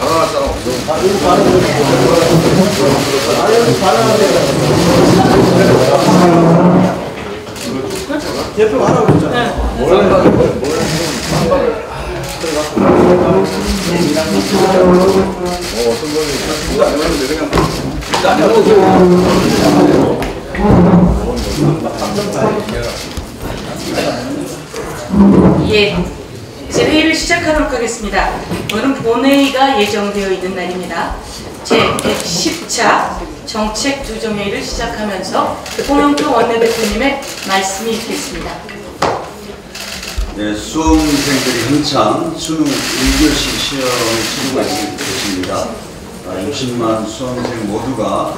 발언할 사람 없어. 대표 하라고 했잖아. 뭐라는 거야? 어떤 거는 진짜 안 하는데 그냥 진짜 안 하고 예, 이제 회의를 시작하도록 하겠습니다. 오늘은 본회의가 예정되어 있는 날입니다. 제110차 정책 조정회의를 시작하면서 홍영표 원내대표님의 말씀이 있겠습니다. 네, 수험생들이 한창 수능 1교시 시험을 치르고 있습니다. 60만 수험생 모두가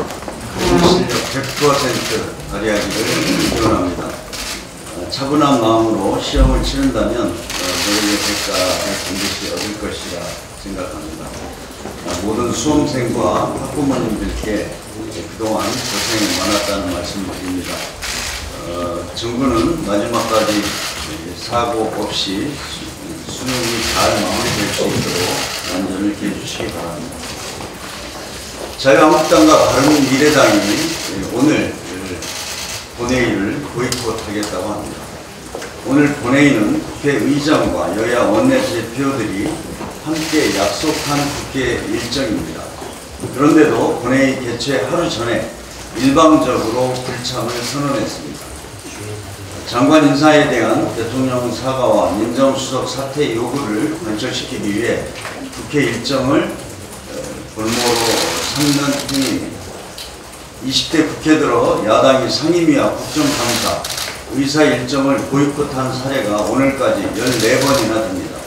실력 100% 발휘하기를 기원합니다. 차분한 마음으로 시험을 치른다면 노력의 대가를 반드시 얻을 것이라 생각합니다. 모든 수험생과 학부모님들께 그동안 고생이 많았다는 말씀을 드립니다. 정부는 마지막까지 사고 없이 수능이 잘 마무리될 수 있도록 안전을 기해 주시기 바랍니다. 자유한국당과 바른미래당이 오늘 본회의를 보이콧하겠다고 합니다. 오늘 본회의는 국회의장과 여야 원내대표들이 함께 약속한 국회 일정입니다. 그런데도 본회의 개최 하루 전에 일방적으로 불참을 선언했습니다. 장관 인사에 대한 대통령 사과와 민정수석 사퇴 요구를 관철시키기 위해 국회 일정을 볼모로 삼는 행위입니다. 20대 국회 들어 야당이 상임위와 국정감사, 의사 일정을 보이콧한 사례가 오늘까지 14번이나 됩니다.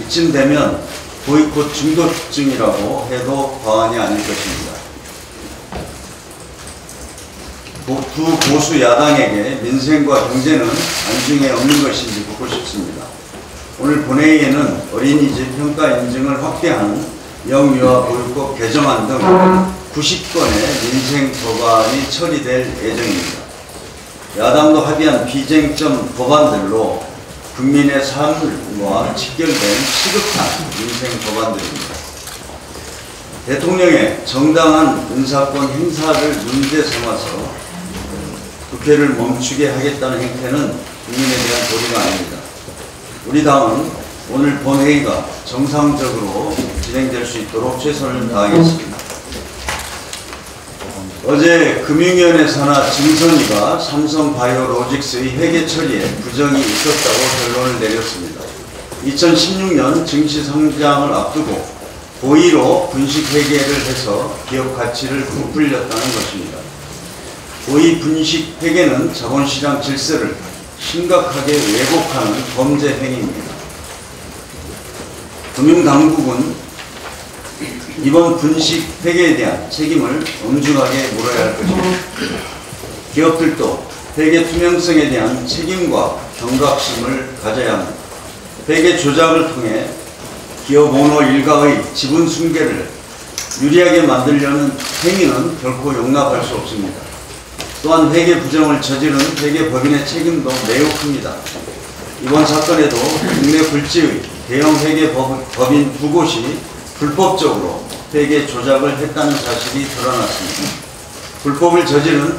이쯤 되면 보이콧 중독증이라고 해도 과언이 아닐 것입니다. 두 보수 야당에게 민생과 경제는 안중에 없는 것인지 묻고 싶습니다. 오늘 본회의에는 어린이집 평가 인증을 확대하는 영유아 보육법 개정안 등 90건의 민생 법안이 처리될 예정입니다. 야당도 합의한 비쟁점 법안들로 국민의 삶과 직결된 시급한 민생 법안들입니다. 대통령의 정당한 인사권 행사를 문제 삼아서 국회를 멈추게 하겠다는 행태는 국민에 대한 도리가 아닙니다. 우리 당은 오늘 본회의가 정상적으로 진행될 수 있도록 최선을 다하겠습니다. 어제 금융위원회 산하 증선이가 삼성바이오로직스의 회계 처리에 부정이 있었다고 결론을 내렸습니다. 2016년 증시 상장을 앞두고 고의로 분식 회계를 해서 기업 가치를 부풀렸다는 것입니다. 고의 분식 회계는 자본시장 질서를 심각하게 왜곡하는 범죄 행위입니다. 금융당국은 이번 분식 회계에 대한 책임을 엄중하게 물어야 할 것입니다. 기업들도 회계 투명성에 대한 책임과 경각심을 가져야 합니다. 회계 조작을 통해 기업 오너 일가의 지분 승계를 유리하게 만들려는 행위는 결코 용납할 수 없습니다. 또한 회계 부정을 저지른 회계법인의 책임도 매우 큽니다. 이번 사건에도 국내 굴지의 대형 회계법인 2곳이 불법적으로 회계 조작을 했다는 사실이 드러났습니다. 불법을 저지른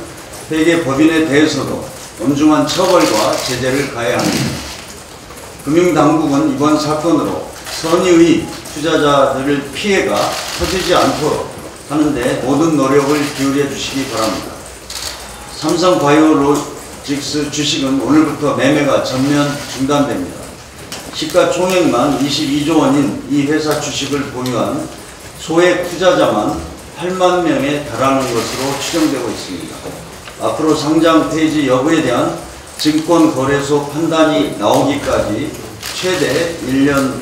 회계법인에 대해서도 엄중한 처벌과 제재를 가해야 합니다. 금융당국은 이번 사건으로 선의의 투자자들의 피해가 터지지 않도록 하는데 모든 노력을 기울여 주시기 바랍니다. 삼성바이오로직스 주식은 오늘부터 매매가 전면 중단됩니다. 시가총액만 22조 원인 이 회사 주식을 보유한 소액 투자자만 8만 명에 달하는 것으로 추정되고 있습니다. 앞으로 상장 폐지 여부에 대한 증권거래소 판단이 나오기까지 최대 1년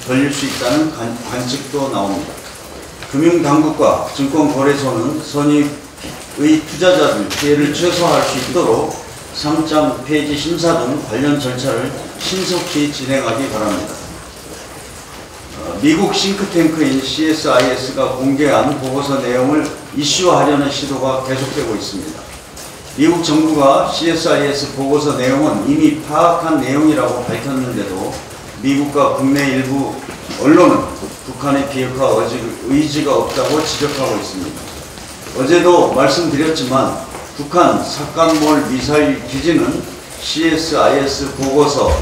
걸릴 수 있다는 관측도 나옵니다. 금융당국과 증권거래소는 선의의 투자자들 피해를 최소화할 수 있도록 상장 폐지 심사 등 관련 절차를 신속히 진행하기 바랍니다. 미국 싱크탱크인 CSIS가 공개한 보고서 내용을 이슈화하려는 시도가 계속되고 있습니다. 미국 정부가 CSIS 보고서 내용은 이미 파악한 내용이라고 밝혔는데도 미국과 국내 일부 언론은 북한의 비핵화 의지가 없다고 지적하고 있습니다. 어제도 말씀드렸지만 북한 삭간몰 미사일 기지는 CSIS 보고서가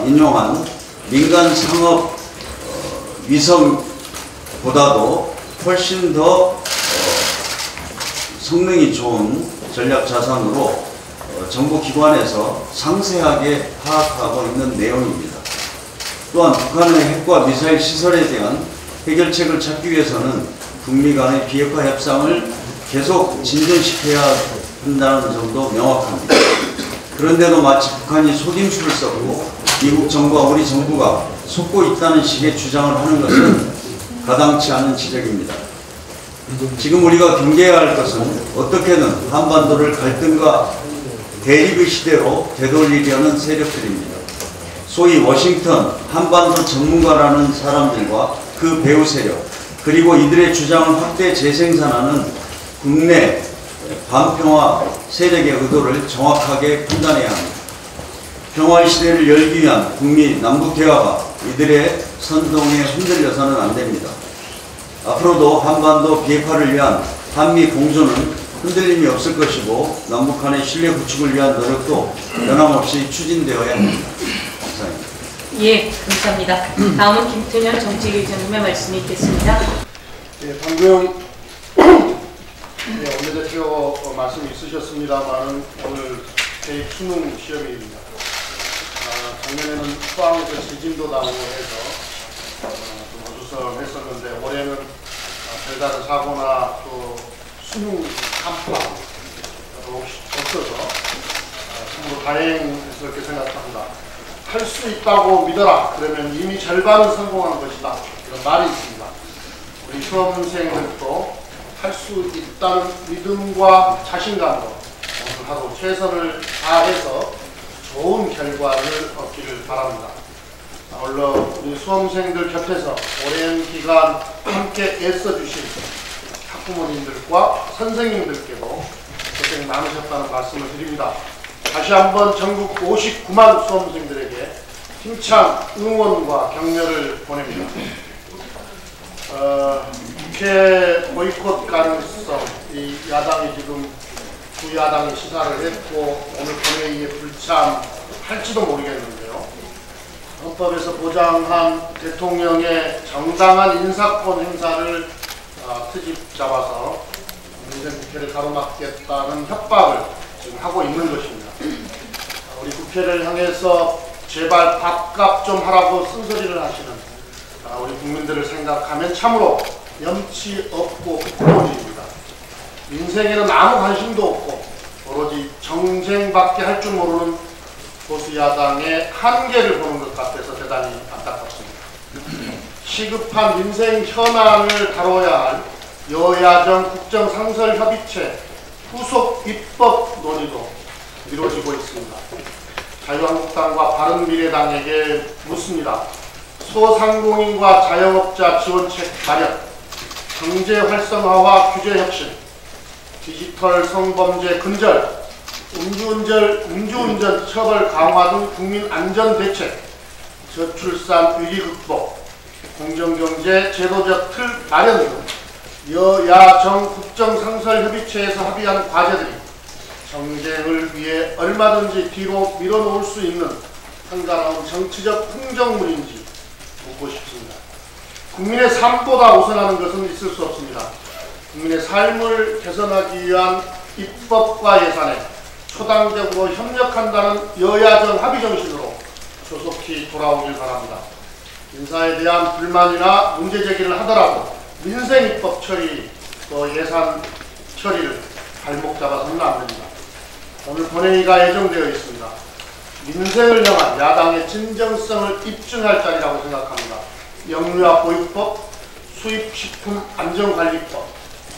인용한 민간 상업 위성보다도 훨씬 더 성능이 좋은 전략 자산으로 정부 기관에서 상세하게 파악하고 있는 내용입니다. 또한 북한의 핵과 미사일 시설에 대한 해결책을 찾기 위해서는 북미 간의 비핵화 협상을 계속 진전시켜야 한다는 점도 명확합니다. 그런데도 마치 북한이 속임수를 썼고 미국 정부와 우리 정부가 속고 있다는 식의 주장을 하는 것은 가당치 않은 지적입니다. 지금 우리가 경계해야 할 것은 어떻게든 한반도를 갈등과 대립의 시대로 되돌리려는 세력들입니다. 소위 워싱턴 한반도 전문가라는 사람들과 그 배후 세력, 그리고 이들의 주장을 확대 재생산하는 국내 반평화 세력의 의도를 정확하게 판단해야 합니다. 평화의 시대를 열기 위한 북미 남북 대화가 이들의 선동에 흔들려서는 안 됩니다. 앞으로도 한반도 비핵화를 위한 한미 공조는 흔들림이 없을 것이고 남북한의 신뢰 구축을 위한 노력도 변함없이 추진되어야 합니다. 감사합니다. 예, 감사합니다. 다음은 김태년 정책위원장님의 말씀이 있겠습니다. 예, 방금 원내대표 말씀이 있으셨습니다만 오늘 대입 수능 시험입니다. 작년에는 포항에서 지진도 나오고 해서 좀 어수선했었는데 올해는 별다른 사고나 또 수능 한파가 없어서 참으로 다행스럽게 생각합니다. 할 수 있다고 믿어라. 그러면 이미 절반은 성공한 것이다. 이런 말이 있습니다. 우리 수험생들도 할 수 있다는 믿음과 자신감으로 오늘 하루 최선을 다해서 좋은 결과를 얻기를 바랍니다. 물론 우리 수험생들 곁에서 오랜 기간 함께 애써주신 학부모님들과 선생님들께도 고생 많으셨다는 말씀을 드립니다. 다시 한번 전국 59만 수험생들에게 힘찬 응원과 격려를 보냅니다. 국회 보이콧 가능성, 이 야당이 지금 두 야당이 시사를 했고 오늘 본회의에 불참할지도 모르겠는데요. 헌법에서 보장한 대통령의 정당한 인사권 행사를 트집 잡아서 민생 국회를 가로막겠다는 협박을 지금 하고 있는 것입니다. 우리 국회를 향해서 제발 밥값 좀 하라고 쓴소리를 하시는 우리 국민들을 생각하면 참으로 염치 없고 부끄러워집니다. 민생에는 아무 관심도 없고 오로지 정쟁밖에 할 줄 모르는 보수 야당의 한계를 보는 것 같아서 대단히 안타깝습니다. 시급한 민생 현안을 다뤄야 할 여야정 국정상설협의체 후속 입법 논의도 미뤄지고 있습니다. 자유한국당과 바른미래당에게 묻습니다. 소상공인과 자영업자 지원책 마련, 경제 활성화와 규제 혁신, 디지털 성범죄 근절, 음주운전 처벌 강화 등 국민 안전 대책, 저출산 위기 극복, 공정경제 제도적 틀 마련 등 여야정 국정상설협의체에서 합의한 과제들이 정쟁을 위해 얼마든지 뒤로 밀어놓을 수 있는 한가로운 정치적 흥정물인지 묻고 싶습니다. 국민의 삶보다 우선하는 것은 있을 수 없습니다. 국민의 삶을 개선하기 위한 입법과 예산에 초당적으로 협력한다는 여야정 합의 정신으로 조속히 돌아오길 바랍니다. 인사에 대한 불만이나 문제 제기를 하더라도 민생 입법 처리 또 예산 처리를 발목 잡아서는 안 됩니다. 오늘 본회의가 예정되어 있습니다. 민생을 향한 야당의 진정성을 입증할 자리라고 생각합니다. 영유아 보육법, 수입식품 안전관리법,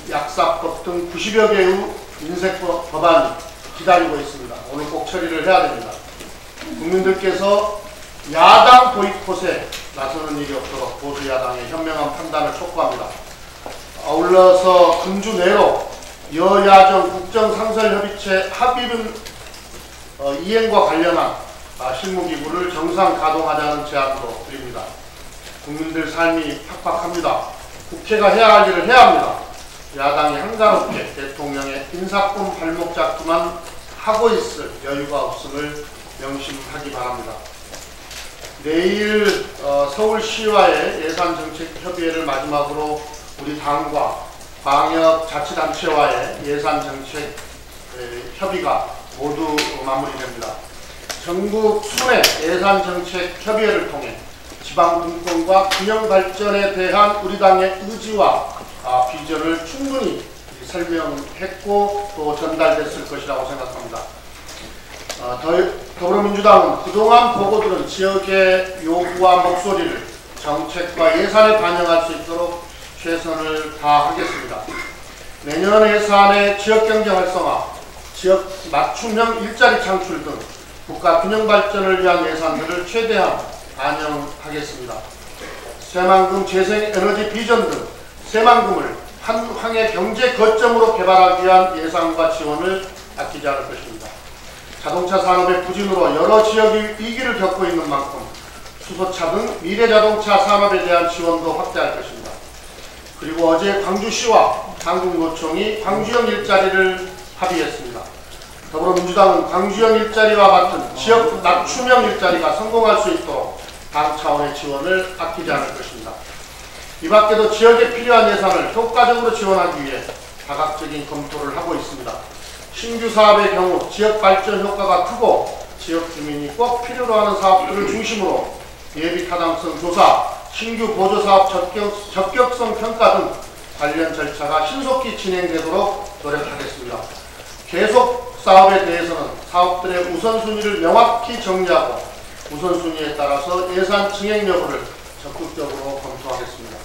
약사법 등 90여 개의 민생 법안이 기다리고 있습니다. 오늘 꼭 처리를 해야 됩니다. 국민들께서 야당 보이콧에 나서는 일이 없도록 보수 야당의 현명한 판단을 촉구합니다. 아울러서 금주 내로 여야정 국정상설협의체 합의문 이행과 관련한 실무기구를 정상 가동하자는 제안도 드립니다. 국민들 삶이 팍팍합니다. 국회가 해야 할 일을 해야 합니다. 야당이 한가롭게 대통령의 인사권 발목 잡기만 하고 있을 여유가 없음을 명심하기 바랍니다. 내일 서울시와의 예산정책협의회를 마지막으로 우리 당과 광역자치단체와의 예산정책 협의가 모두 마무리됩니다. 전국 순회 예산정책협의회를 통해 지방 분권과 균형 발전에 대한 우리 당의 의지와 비전을 충분히 설명했고 또 전달됐을 것이라고 생각합니다. 더불어민주당은 그동안 보고들은 지역의 요구와 목소리를 정책과 예산에 반영할 수 있도록 최선을 다하겠습니다. 내년 예산의 지역경제 활성화, 지역 맞춤형 일자리 창출 등 국가 균형 발전을 위한 예산들을 최대한 반영하겠습니다. 새만금 재생에너지 비전 등 새만금을 한황의 경제 거점으로 개발하기 위한 예산과 지원을 아끼지 않을 것입니다. 자동차 산업의 부진으로 여러 지역이 위기를 겪고 있는 만큼 수소차 등 미래자동차 산업에 대한 지원도 확대할 것입니다. 그리고 어제 광주시와 한국노총이 광주형 일자리를 합의했습니다. 더불어민주당은 광주형 일자리와 같은 지역 맞춤형 일자리가 성공할 수 있도록 당 차원의 지원을 아끼지 않을 것입니다. 이 밖에도 지역에 필요한 예산을 효과적으로 지원하기 위해 다각적인 검토를 하고 있습니다. 신규 사업의 경우 지역 발전 효과가 크고 지역 주민이 꼭 필요로 하는 사업들을 중심으로 예비 타당성 조사, 신규 보조사업 적격성 평가 등 관련 절차가 신속히 진행되도록 노력하겠습니다. 계속 사업에 대해서는 사업들의 우선순위를 명확히 정리하고 우선순위에 따라서 예산 증액 여부를 적극적으로 검토하겠습니다.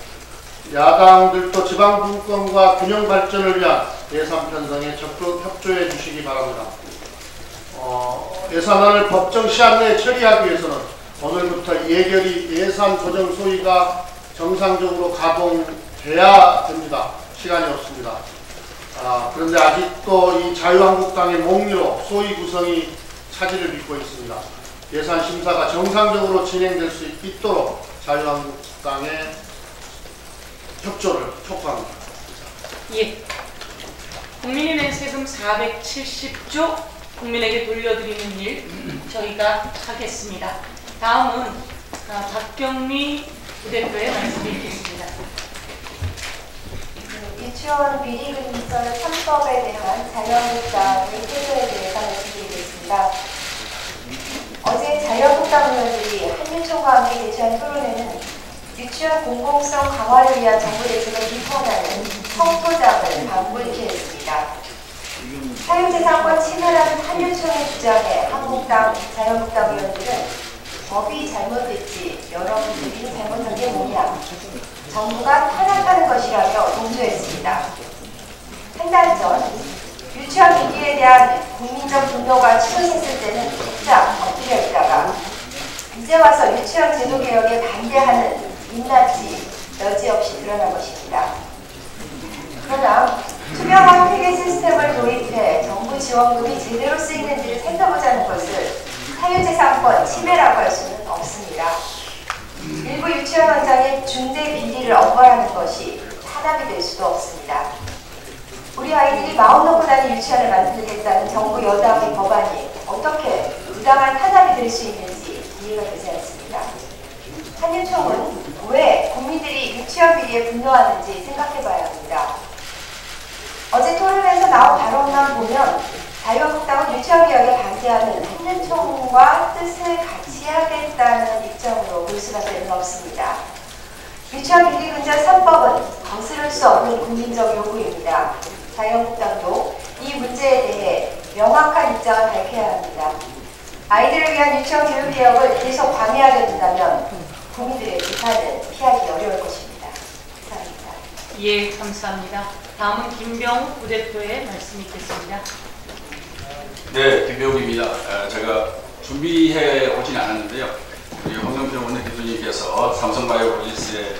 야당들도 지방 분권과 균형 발전을 위한 예산 편성에 적극 협조해 주시기 바랍니다. 예산안을 법정 시한 내에 처리하기 위해서는 오늘부터 예결위 예산 조정 소위가 정상적으로 가동돼야 됩니다. 시간이 없습니다. 그런데 아직도 이 자유한국당의 몽리로 소위 구성이 차질을 빚고 있습니다. 예산 심사가 정상적으로 진행될 수 있도록 자유한국당의 협조를 촉구합니다. 예. 국민이 낸 세금 470조 국민에게 돌려드리는 일 저희가 하겠습니다. 다음은 박경미 부대표의 말씀이 있겠습니다. 유치원 비리근절 3법에 대한 자유한국당의 태도에 대해서 말씀드리겠습니다. 어제 자유한국당 의원들이 한윤총과 함께 개최한 토론회는 유치원 공공성 강화를 위한 정부 대책을 비판하는 청소장을 방불케 했습니다. 사유재산권 침해라는 한윤총의 주장에 한국당, 자유한국당 의원들은 법이 잘못됐지 여러분들이 잘못한 게 뭐냐, 정부가 탄압하는 것이라며 동조했습니다. 한 달 전 유치원 비리에 대한 국민적 분노가 치솟았을 때는 곧장 엎드려 있다가 이제 와서 유치원 제도 개혁에 반대하는 민낯이 여지없이 드러난 것입니다. 그러나 투명한 회계 시스템을 도입해 정부 지원금이 제대로 쓰이는지를 살펴보자는 것을 사유재산권 침해라고 할 수는 없습니다. 일부 유치원 원장의 중대 비리를 엄벌하는 것이 탄압이 될 수도 없습니다. 우리 아이들이 마음 놓고 다니는 유치원을 만들겠다는 정부 여당의 법안이 어떻게 부당한 탄압이 될 수 있는지 이해가 되지 않습니다. 한윤총은 왜 국민들이 유치원 비리에 분노하는지 생각해봐야 합니다. 어제 토론에서 나온 발언만 보면 자유한국당은 유치원 개혁에 반대하는 한윤총과 뜻을 같이 하겠다는 입장으로 볼 수밖에 없습니다. 유치원 비리 근절 3법은 거스를 수 없는 국민적 요구입니다. 자유한국당도 이 문제에 대해 명확한 입장을 밝혀야 합니다. 아이들을 위한 유치원 교육 개혁을 계속 방해하게 된다면 국민들의 비판은 피하기 어려울 것입니다. 감사합니다. 예, 감사합니다. 다음은 김병우 부대표의 말씀이 있겠습니다. 네, 김병욱입니다. 제가 준비해 오진 않았는데요. 우리 홍영표 원내대표님께서 삼성바이오로직스의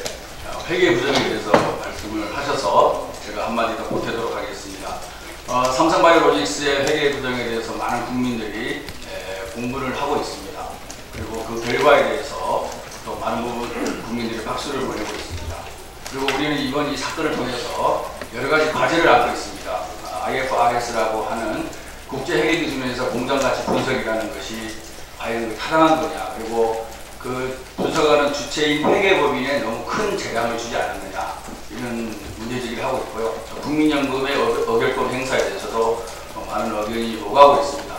회계 부정에 대해서 말씀을 하셔서 제가 한마디 더 보태도록 하겠습니다. 삼성바이오로직스의 회계 부정에 대해서 많은 국민들이 공부를 하고 있습니다. 그리고 그 결과에 대해서 또 많은 부분 국민들이 박수를 보내고 있습니다. 그리고 우리는 이번 이 사건을 통해서 여러 가지 과제를 안고 있습니다. IFRS라고 하는 국제회계 기준에서 공정가치 분석이라는 것이 과연 타당한 거냐, 그리고 그 분석하는 주체인 회계법인에 너무 큰 재량을 주지 않았느냐, 이런 문제제기를 하고 있고요. 국민연금의 어결권 행사에 대해서도 많은 의견이 오가고 있습니다.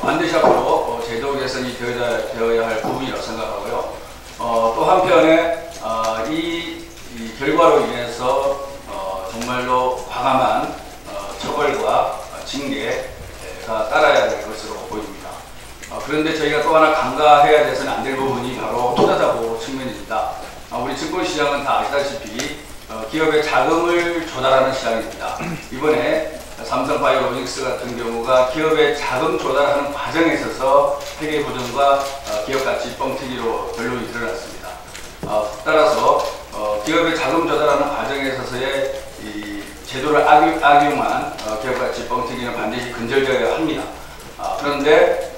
반드시 앞으로 제도 개선이 되어야 할 부분이라고 생각하고요. 또 한편에 이 결과로 인해서 정말로 과감한 처벌과 징계가 따라야 될 것으로 보입니다. 그런데 저희가 또 하나 간과해야 돼서는 안 될 부분이 바로 투자자 보호 측면입니다. 우리 증권시장은 다 아시다시피 기업의 자금을 조달하는 시장입니다. 이번에 삼성바이오로직스 같은 경우가 기업의 자금 조달하는 과정에 있어서 회계부정과 기업가치 뻥튀기로 결론이 드러났습니다. 따라서 기업의 자금 조달하는 과정에 있어서의 이 제도를 악용한 기업가치 뻥튀기는 반드시 근절되어야 합니다. 그런데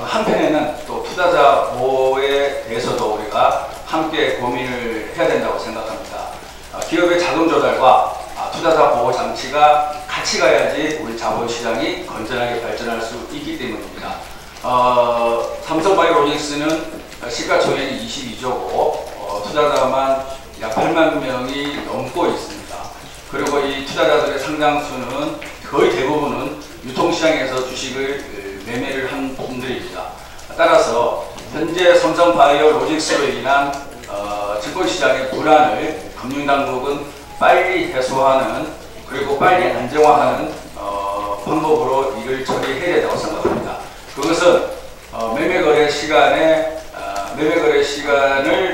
한편에는 또 투자자 보호에 대해서도 우리가 함께 고민을 해야 된다고 생각합니다. 기업의 자금 조달과 투자자 보호 장치가 같이 가야지 우리 자본시장이 건전하게 발전할 수 있기 때문입니다. 삼성바이오로직스는 시가총액이 22조고 투자자만 약 8만 명이 넘고 있습니다. 그리고 이 투자자들의 상당수는 거의 대부분은 유통시장에서 주식을 매매를 한 분들입니다. 따라서 현재 삼성바이오로직스로 인한 증권시장의 불안을 금융당국은 빨리 해소하는, 그리고 빨리 안정화하는 방법으로 이를 처리해야 된다고 생각합니다. 그것은 매매거래 시간을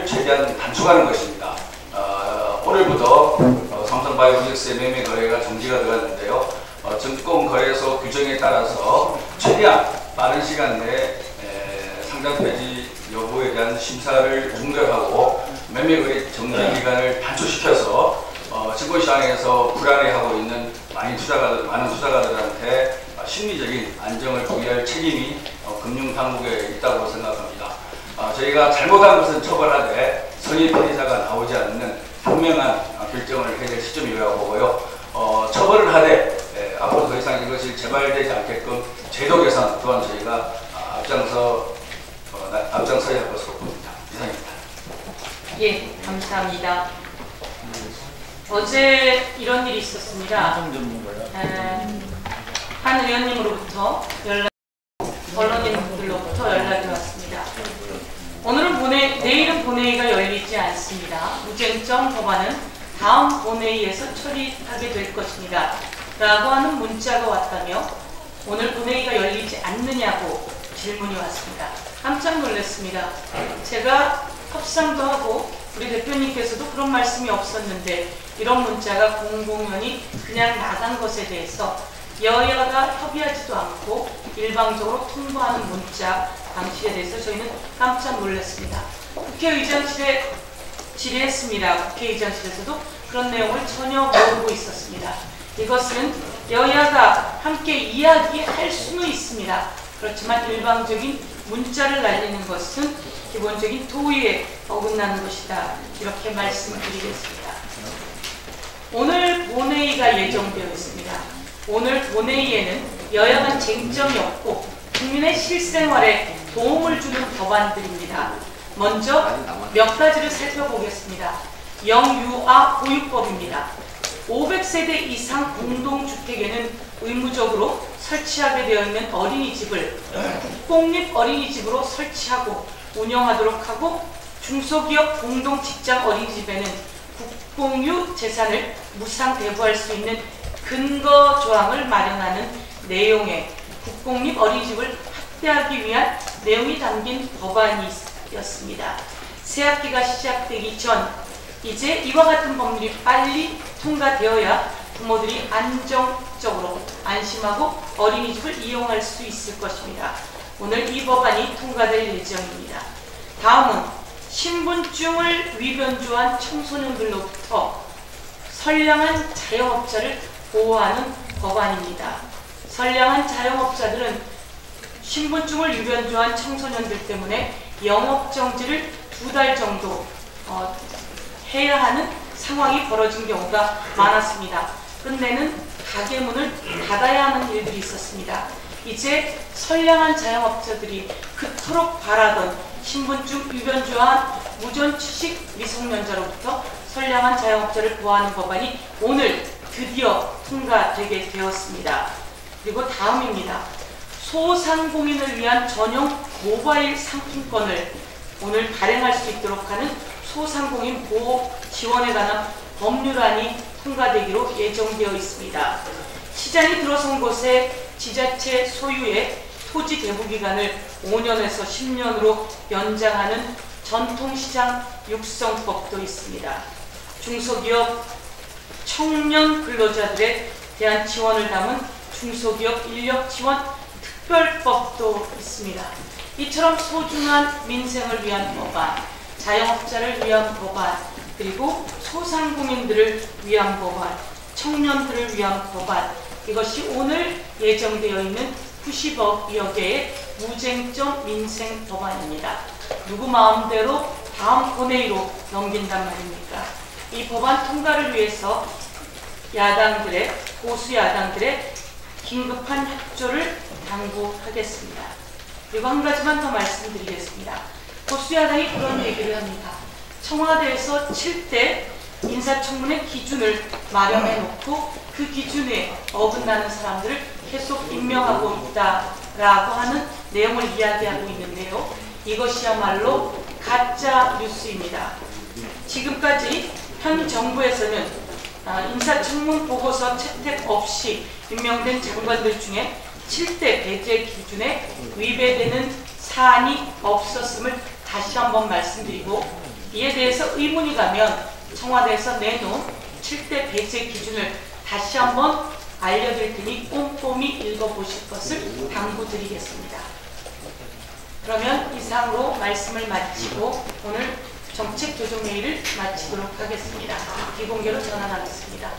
최대한 단축하는 것입니다. 올해부터 삼성바이오로직스의 매매거래가 정지가 되었는데요. 증권거래소 규정에 따라서 최대한 빠른 시간 내에 상장 폐지 여부에 대한 심사를 종결하고 매매거래 정지 기간을 단축시켜서 증권시장에서 불안해하고 있는 많은 투자가들한테 심리적인 안정을 부여할 책임이 금융당국에 있다고 생각합니다. 저희가 잘못한 것은 처벌하되 선의 피해자가 나오지 않는 현명한 결정을 해야 될 시점이라고 보고요. 처벌을 하되 앞으로 더 이상 이것이 재발되지 않게끔 제도 개선 또한 저희가 앞장서야 할 것으로 봅니다. 이상입니다. 예, 감사합니다. 어제 이런 일이 있었습니다. 한 의원님으로부터 언론인분들로부터 연락이 왔습니다. 내일은 본회의가 열리지 않습니다. 무쟁점 법안은 다음 본회의에서 처리하게 될 것입니다. 라고 하는 문자가 왔다며 오늘 본회의가 열리지 않느냐고 질문이 왔습니다. 깜짝 놀랐습니다. 제가 협상도 하고 우리 대표님께서도 그런 말씀이 없었는데 이런 문자가 공공연히 그냥 나간 것에 대해서 여야가 협의하지도 않고 일방적으로 통보하는 문자 방식에 대해서 저희는 깜짝 놀랐습니다. 국회의장실에 질의했습니다. 국회의장실에서도 그런 내용을 전혀 모르고 있었습니다. 이것은 여야가 함께 이야기할 수는 있습니다. 그렇지만 일방적인 문자를 날리는 것은 기본적인 도의에 어긋나는 것이다. 이렇게 말씀드리겠습니다. 오늘 본회의가 예정되어 있습니다. 오늘 본회의에는 여야 간 쟁점이 없고 국민의 실생활에 도움을 주는 법안들입니다. 먼저 몇 가지를 살펴보겠습니다. 영유아 보육법입니다. 500세대 이상 공동주택에는 의무적으로 설치하게 되어 있는 어린이집을 국공립 어린이집으로 설치하고 운영하도록 하고 중소기업 공동직장 어린이집에는 국공유 재산을 무상 배부할 수 있는 근거 조항을 마련하는 내용의 국공립 어린이집을 확대하기 위한 내용이 담긴 법안이었습니다. 새학기가 시작되기 전 이제 이와 같은 법률이 빨리 통과되어야 부모들이 안정적으로 안심하고 어린이집을 이용할 수 있을 것입니다. 오늘 이 법안이 통과될 예정입니다. 다음은 신분증을 위변조한 청소년들로부터 선량한 자영업자를 보호하는 법안입니다. 선량한 자영업자들은 신분증을 위변조한 청소년들 때문에 영업 정지를 2달 정도 해야 하는 상황이 벌어진 경우가 많았습니다. 끝내는 가게 문을 닫아야 하는 일들이 있었습니다. 이제 선량한 자영업자들이 그토록 바라던 신분증 유변조한 무전 취식 미성년자로부터 선량한 자영업자를 보호하는 법안이 오늘 드디어 통과되게 되었습니다. 그리고 다음입니다. 소상공인을 위한 전용 모바일 상품권을 오늘 발행할 수 있도록 하는 소상공인 보호 지원에 관한 법률안이 통과되기로 예정되어 있습니다. 시장이 들어선 곳에 지자체 소유의 토지 대부 기간을 5년에서 10년으로 연장하는 전통시장 육성법도 있습니다. 중소기업 청년 근로자들에 대한 지원을 담은 중소기업 인력 지원 특별법도 있습니다. 이처럼 소중한 민생을 위한 법안, 자영업자를 위한 법안, 그리고 소상공인들을 위한 법안, 청년들을 위한 법안, 이것이 오늘 예정되어 있는 90여 개의 무쟁점 민생 법안입니다. 누구 마음대로 다음 본회의로 넘긴단 말입니까? 이 법안 통과를 위해서 보수 야당들의 긴급한 협조를 당부하겠습니다. 그리고 한 가지만 더 말씀드리겠습니다. 보수 야당이 그런 얘기를 합니다. 청와대에서 7대 인사청문회 기준을 마련해 놓고 그 기준에 어긋나는 사람들을 계속 임명하고 있다라고 하는 내용을 이야기하고 있는데요. 이것이야말로 가짜 뉴스입니다. 지금까지 현 정부에서는 인사청문 보고서 채택 없이 임명된 장관들 중에 7대 배제 기준에 위배되는 사안이 없었음을 다시 한번 말씀드리고, 이에 대해서 의문이 가면 청와대에서 내놓은 7대 배제 기준을 다시 한번 알려드릴 테니 꼼꼼히 읽어보실 것을 당부드리겠습니다. 그러면 이상으로 말씀을 마치고 오늘 정책조정회의를 마치도록 하겠습니다. 비공개로 전환하겠습니다.